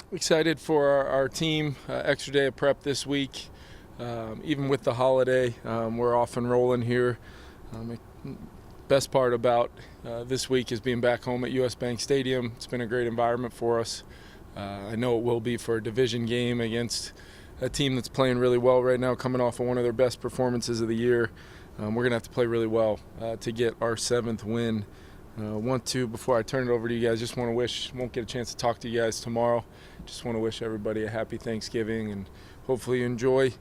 Excited for our team. Extra day of prep this week. Even with the holiday, we're off and rolling here. Best part about this week is being back home at US Bank Stadium. It's been a great environment for us. I know it will be for a division game against a team that's playing really well right now, coming off of one of their best performances of the year. We're going to have to play really well to get our 7th win. Before I turn it over to you guys, won't get a chance to talk to you guys tomorrow. Just want to wish everybody a happy Thanksgiving, and hopefully you enjoy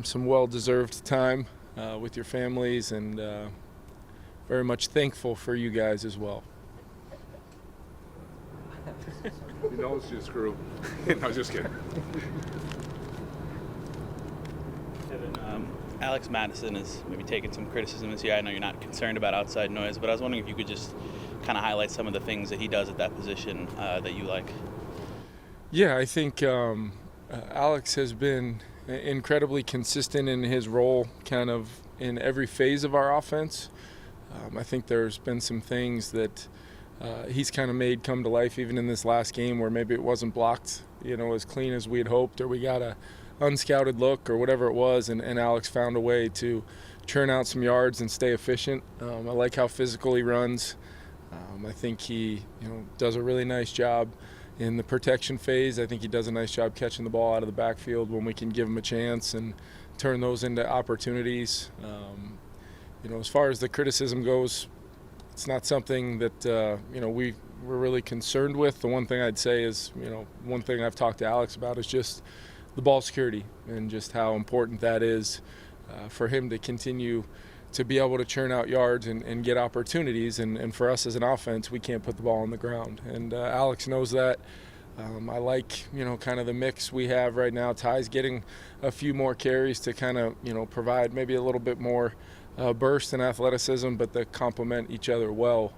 some well-deserved time with your families, and very much thankful for you guys as well. You know it's just screw. No, just kidding. Alex Madison is maybe taking some criticism this year. I know you're not concerned about outside noise, but I was wondering if you could just kind of highlight some of the things that he does at that position that you like. Yeah, I think Alex has been incredibly consistent in his role kind of in every phase of our offense. I think there's been some things that he's kind of made come to life even in this last game where maybe it wasn't blocked, as clean as we had hoped, or we got a unscouted look or whatever it was, and Alex found a way to churn out some yards and stay efficient. I like how physical he runs. I think he does a really nice job in the protection phase. I think he does a nice job catching the ball out of the backfield when we can give him a chance and turn those into opportunities. As far as the criticism goes, it's not something that we're really concerned with. The one thing I'd say is, one thing I've talked to Alex about is just the ball security and just how important that is for him to continue to be able to churn out yards and get opportunities. And for us as an offense, we can't put the ball on the ground. And Alex knows that. I like, kind of the mix we have right now. Ty's getting a few more carries to kind of, provide maybe a little bit more burst and athleticism, but they complement each other well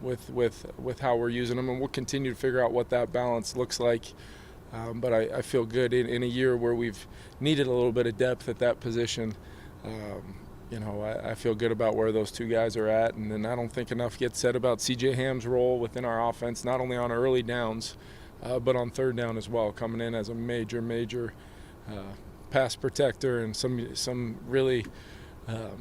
with how we're using them. And we'll continue to figure out what that balance looks like. But I feel good in a year where we've needed a little bit of depth at that position. I feel good about where those two guys are at. And then I don't think enough gets said about C.J. Ham's role within our offense, not only on early downs, but on third down as well, coming in as a major pass protector and some really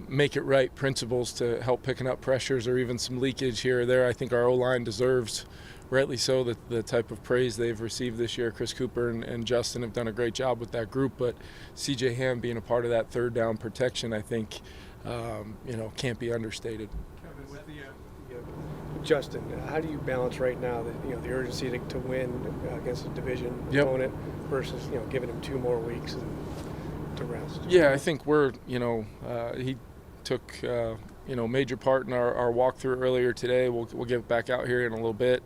make it right principles to help picking up pressures or even some leakage here or there. I think our O-line deserves, rightly so, the type of praise they've received this year. Chris Cooper and Justin have done a great job with that group, but C.J. Ham being a part of that third down protection, I think, can't be understated. Kevin, with Justin, how do you balance right now the urgency to win against a division opponent versus giving him 2 more weeks to rest? Yeah, I think he took major part in our walkthrough earlier today. We'll get back out here in a little bit,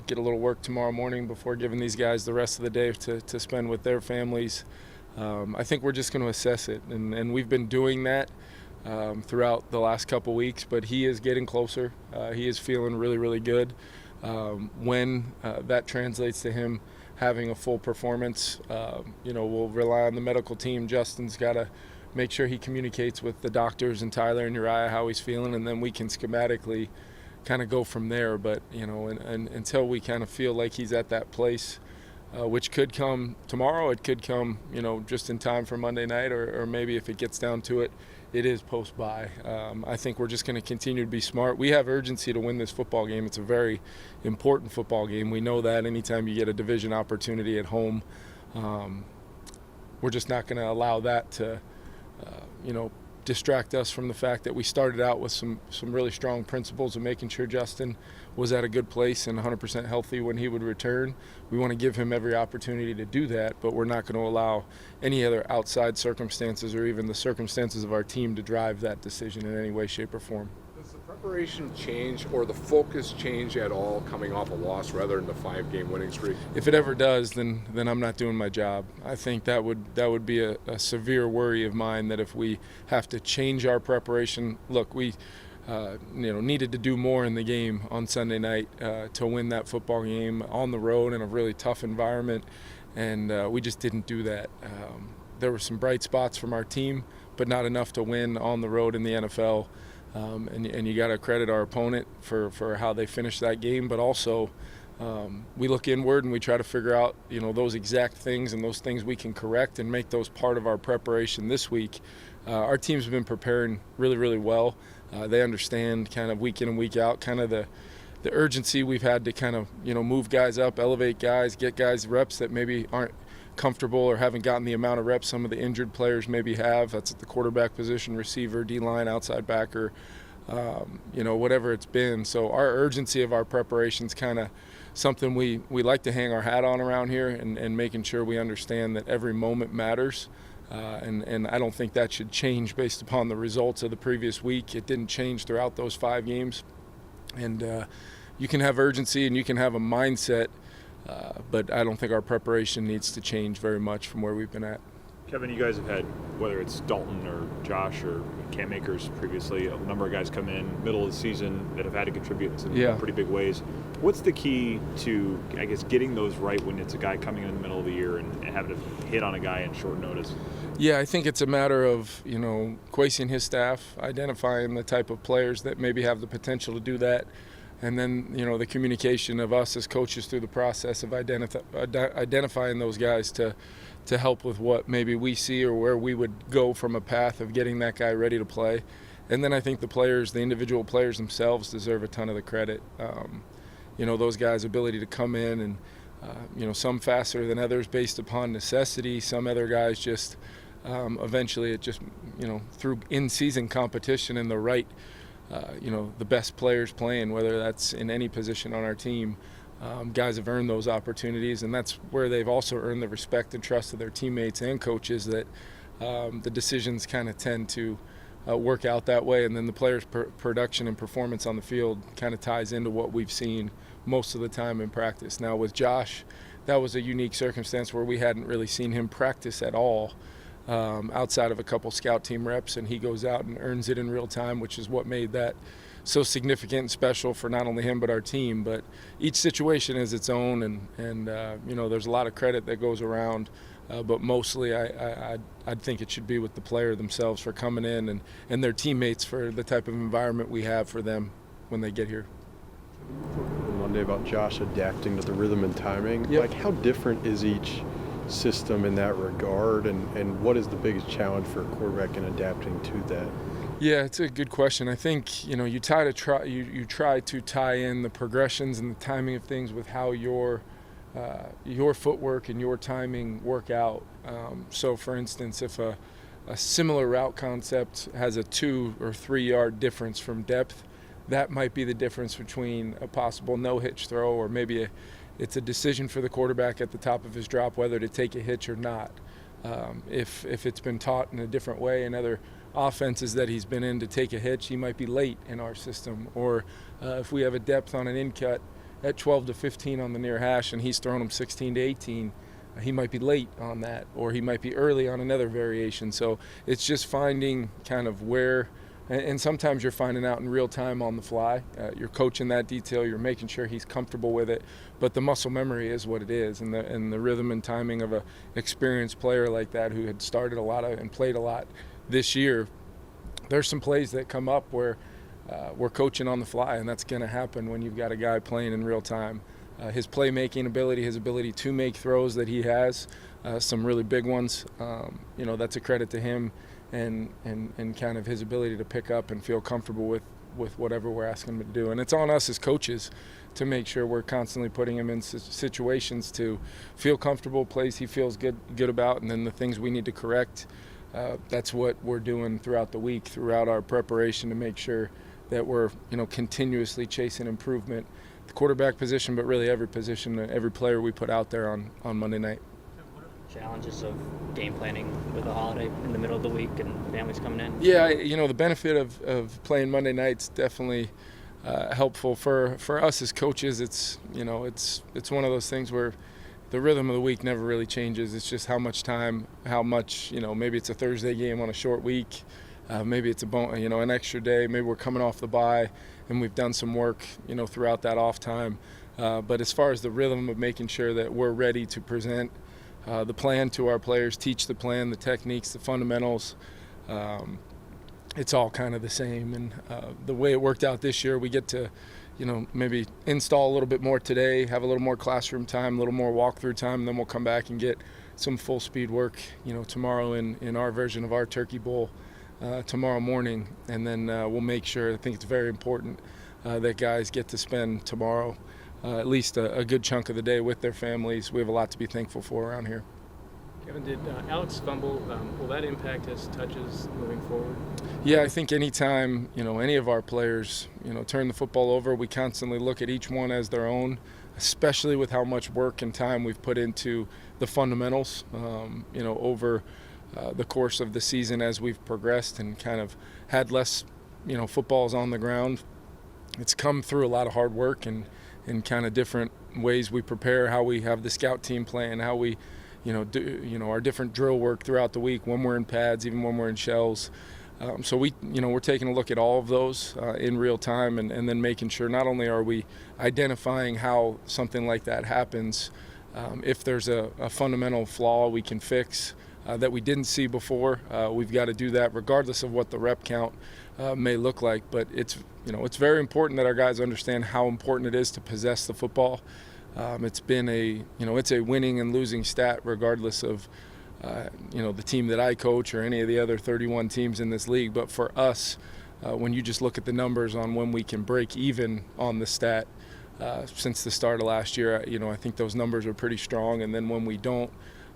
get a little work tomorrow morning before giving these guys the rest of the day to spend with their families. I think we're just going to assess it, and we've been doing that throughout the last couple weeks, but he is getting closer. He is feeling really, really good. When that translates to him having a full performance, we'll rely on the medical team. Justin's got to make sure he communicates with the doctors and Tyler and Uriah how he's feeling, and then we can schematically kind of go from there. But, and until we kind of feel like he's at that place, which could come tomorrow, it could come, just in time for Monday night, or maybe if it gets down to it, it is post-bye. I think we're just going to continue to be smart. We have urgency to win this football game. It's a very important football game. We know that anytime you get a division opportunity at home, we're just not going to allow that to, distract us from the fact that we started out with some really strong principles of making sure Justin was at a good place and 100% healthy when he would return. We want to give him every opportunity to do that, but we're not going to allow any other outside circumstances or even the circumstances of our team to drive that decision in any way, shape, or form. Does the preparation change or the focus change at all coming off a loss rather than the 5-game winning streak? If it ever does, then I'm not doing my job. I think that would be a severe worry of mine, that if we have to change our preparation. Look, we needed to do more in the game on Sunday night to win that football game on the road in a really tough environment, and we just didn't do that. There were some bright spots from our team, but not enough to win on the road in the NFL. And you got to credit our opponent for how they finished that game, but also we look inward and we try to figure out, those exact things and those things we can correct and make those part of our preparation this week. Our teams have been preparing really, really well. They understand kind of week in and week out kind of the urgency we've had to kind of, move guys up, elevate guys, get guys reps that maybe aren't comfortable or haven't gotten the amount of reps some of the injured players maybe have. That's at the quarterback position, receiver, D-line, outside backer, whatever it's been. So our urgency of our preparation is kind of something we like to hang our hat on around here, and making sure we understand that every moment matters. And I don't think that should change based upon the results of the previous week. It didn't change throughout those 5 games. And you can have urgency and you can have a mindset, but I don't think our preparation needs to change very much from where we've been at. Kevin, you guys have had, whether it's Dalton or Josh or Cam Akers previously, a number of guys come in middle of the season that have had to contribute in some pretty big ways. What's the key to, I guess, getting those right when it's a guy coming in the middle of the year and having to hit on a guy in short notice? Yeah, I think it's a matter of, Kwesi and his staff identifying the type of players that maybe have the potential to do that. And then, the communication of us as coaches through the process of identifying those guys to help with what maybe we see or where we would go from a path of getting that guy ready to play. And then I think the individual players themselves deserve a ton of the credit. Those guys' ability to come in and, some faster than others based upon necessity. Some other guys just eventually it just, through in-season competition and the right, the best players playing, whether that's in any position on our team, guys have earned those opportunities, and that's where they've also earned the respect and trust of their teammates and coaches, that the decisions kind of tend to work out that way, and then the players' production and performance on the field kind of ties into what we've seen most of the time in practice. Now with Josh, that was a unique circumstance where we hadn't really seen him practice at all outside of a couple scout team reps, and he goes out and earns it in real time, which is what made that so significant and special for not only him but our team. But each situation is its own, and there's a lot of credit that goes around, but mostly I'd think it should be with the player themselves for coming in, and their teammates for the type of environment we have for them when they get here. Monday about Josh adapting to the rhythm and timing. Yep. Like, how different is each system in that regard, and what is the biggest challenge for a quarterback in adapting to that? Yeah, it's a good question. I think you try to tie in the progressions and the timing of things with how your footwork and your timing work out. So, for instance, if a similar route concept has a 2 or 3 yard difference from depth, that might be the difference between a possible no-hitch throw, or maybe it's a decision for the quarterback at the top of his drop whether to take a hitch or not. If it's been taught in a different way in other offenses that he's been in to take a hitch, he might be late in our system. Or if we have a depth on an in cut at 12 to 15 on the near hash and he's thrown them 16 to 18, he might be late on that, or he might be early on another variation. So it's just finding kind of where, and sometimes you're finding out in real time on the fly. You're coaching that detail, you're making sure he's comfortable with it, but the muscle memory is what it is, and the rhythm and timing of a experienced player like that who had started a lot of and played a lot this year. There's some plays that come up where we're coaching on the fly, and that's going to happen when you've got a guy playing in real time. His playmaking ability, his ability to make throws that he has, some really big ones, that's a credit to him, and kind of his ability to pick up and feel comfortable with whatever we're asking him to do. And it's on us as coaches to make sure we're constantly putting him in situations to feel comfortable, plays he feels good about, and then the things we need to correct. That's what we're doing throughout the week, throughout our preparation, to make sure that we're continuously chasing improvement, the quarterback position, but really every position, every player we put out there on Monday night. Challenges of game planning with a holiday in the middle of the week and families coming in? Yeah, the benefit of playing Monday night's definitely helpful for us as coaches. It's one of those things where the rhythm of the week never really changes. It's just how much time, maybe it's a Thursday game on a short week, maybe it's an extra day, maybe we're coming off the bye and we've done some work throughout that off time. But as far as the rhythm of making sure that we're ready to present the plan to our players, teach the plan, the techniques, the fundamentals, it's all kind of the same. And the way it worked out this year, we get to maybe install a little bit more today, have a little more classroom time, a little more walkthrough time, and then we'll come back and get some full speed work, tomorrow in our version of our Turkey Bowl tomorrow morning. And then we'll make sure, I think it's very important that guys get to spend tomorrow at least a good chunk of the day with their families. We have a lot to be thankful for around here. Kevin, did Alex fumble? Will that impact his touches moving forward? Yeah, I think anytime, any of our players, turn the football over, we constantly look at each one as their own, especially with how much work and time we've put into the fundamentals, over the course of the season as we've progressed and kind of had less, footballs on the ground. It's come through a lot of hard work and kind of different ways we prepare, how we have the scout team playing, how we do our different drill work throughout the week when we're in pads, even when we're in shells. So we're taking a look at all of those in real time and then making sure not only are we identifying how something like that happens, if there's a fundamental flaw we can fix that we didn't see before, we've got to do that regardless of what the rep count may look like. But it's very important that our guys understand how important it is to possess the football. It's been it's a winning and losing stat regardless of, the team that I coach or any of the other 31 teams in this league. But for us, when you just look at the numbers on when we can break even on the stat since the start of last year, I think those numbers are pretty strong. And then when we don't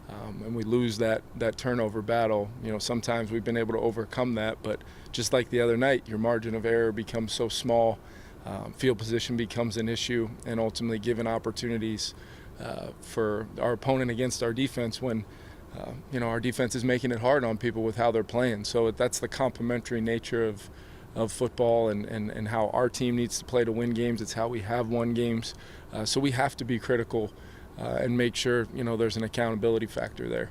and we lose that turnover battle, sometimes we've been able to overcome that. But just like the other night, your margin of error becomes so small. Field position becomes an issue, and ultimately given opportunities for our opponent against our defense when our defense is making it hard on people with how they're playing. So that's the complementary nature of football and how our team needs to play to win games. It's how we have won games. So we have to be critical and make sure there's an accountability factor there.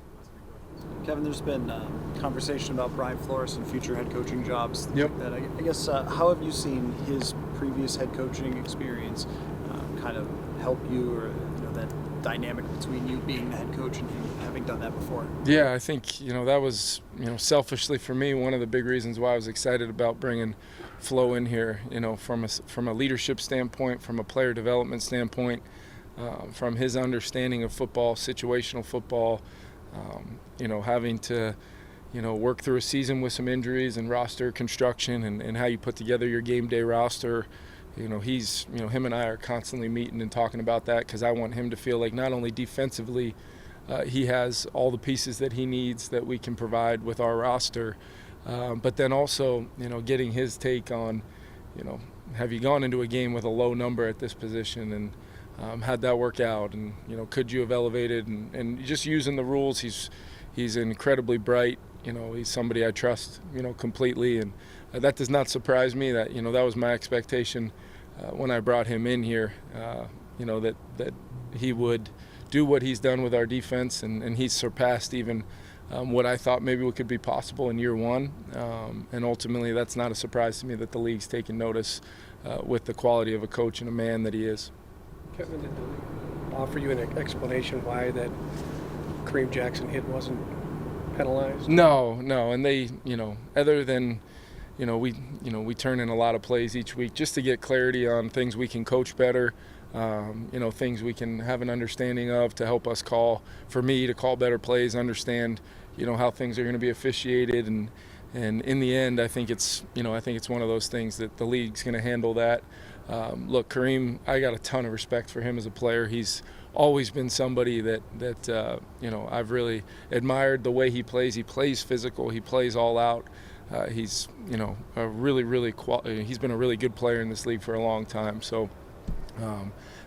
Kevin, there's been conversation about Brian Flores and future head coaching jobs. Yep. I guess how have you seen his previous head coaching experience kind of help you, or that dynamic between you being the head coach and him having done that before? Yeah, I think that was selfishly for me one of the big reasons why I was excited about bringing Flo in here. From a leadership standpoint, from a player development standpoint, from his understanding of football, situational football. Having to, work through a season with some injuries and roster construction and how you put together your game day roster. Him and I are constantly meeting and talking about that because I want him to feel like not only defensively he has all the pieces that he needs that we can provide with our roster, but then also, getting his take on, have you gone into a game with a low number at this position and how'd that work out, and could you have elevated and just using the rules. He's incredibly bright. He's somebody I trust completely, and that does not surprise me. That that was my expectation when I brought him in here. That he would do what he's done with our defense, and he's surpassed even what I thought maybe could be possible in year one. And ultimately, that's not a surprise to me that the league's taken notice with the quality of a coach and a man that he is. Kevin, did the league offer you an explanation why that Kareem Jackson hit wasn't penalized? No, and they, other than, we turn in a lot of plays each week just to get clarity on things we can coach better, things we can have an understanding of to help us call, for me to call better plays, understand, how things are going to be officiated, and in the end, I think it's one of those things that the league's going to handle that. Look, Kareem, I got a ton of respect for him as a player. He's always been somebody that I've really admired the way he plays. He plays physical. He plays all out. He's he's been a really good player in this league for a long time. So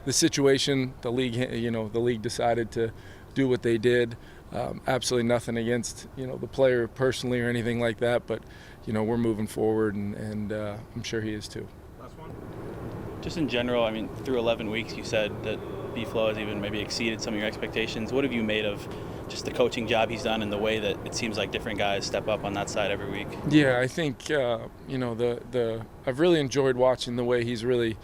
the situation, the league decided to do what they did. Absolutely nothing against the player personally or anything like that, but we're moving forward, and I'm sure he is too. Just in general, through 11 weeks, you said that B-Flow has even maybe exceeded some of your expectations. What have you made of just the coaching job he's done and the way that it seems like different guys step up on that side every week? Yeah, I think I've really enjoyed watching the way he's really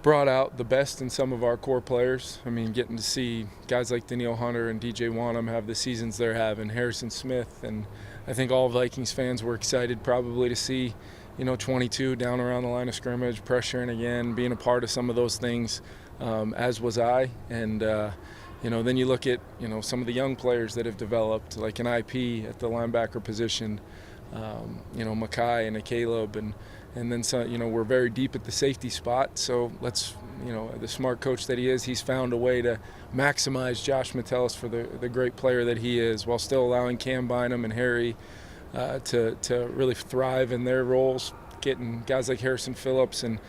brought out the best in some of our core players. Getting to see guys like Danielle Hunter and DJ Wanham have the seasons they're having, Harrison Smith, and I think all Vikings fans were excited probably to see 22 down around the line of scrimmage, pressuring again, being a part of some of those things, as was I. And, then you look at, some of the young players that have developed, like an IP at the linebacker position, Makai and a Caleb, and then some, we're very deep at the safety spot. So let's, the smart coach that he is, he's found a way to maximize Josh Metellus for the great player that he is, while still allowing Cam Bynum and Harry to really thrive in their roles, getting guys like Harrison Phillips and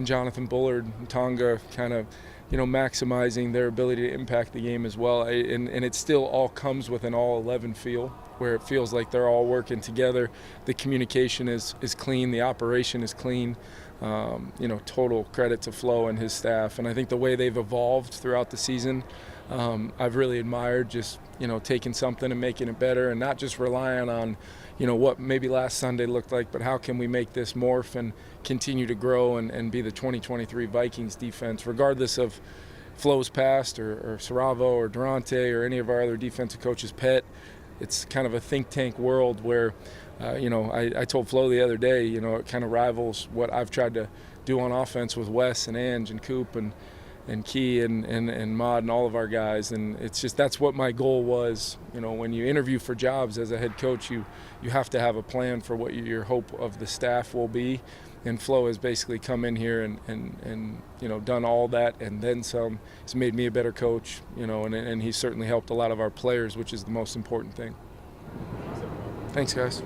Jonathan Bullard and Tonga kind of, maximizing their ability to impact the game as well. And it still all comes with an all-11 feel, where it feels like they're all working together. The communication is clean. The operation is clean. Total credit to Flo and his staff. And I think the way they've evolved throughout the season, I've really admired, just, taking something and making it better, and not just relying on, what maybe last Sunday looked like, but how can we make this morph and continue to grow and be the 2023 Vikings defense, regardless of Flo's past or Saravo or Durante or any of our other defensive coaches' pet. It's kind of a think tank world where, I told Flo the other day, it kind of rivals what I've tried to do on offense with Wes and Ange and Coop and Key and Mod and all of our guys. And it's just, that's what my goal was. When you interview for jobs as a head coach, you have to have a plan for what your hope of the staff will be. And Flo has basically come in here and done all that and then some. He's made me a better coach, and he's certainly helped a lot of our players, which is the most important thing. Thanks, guys.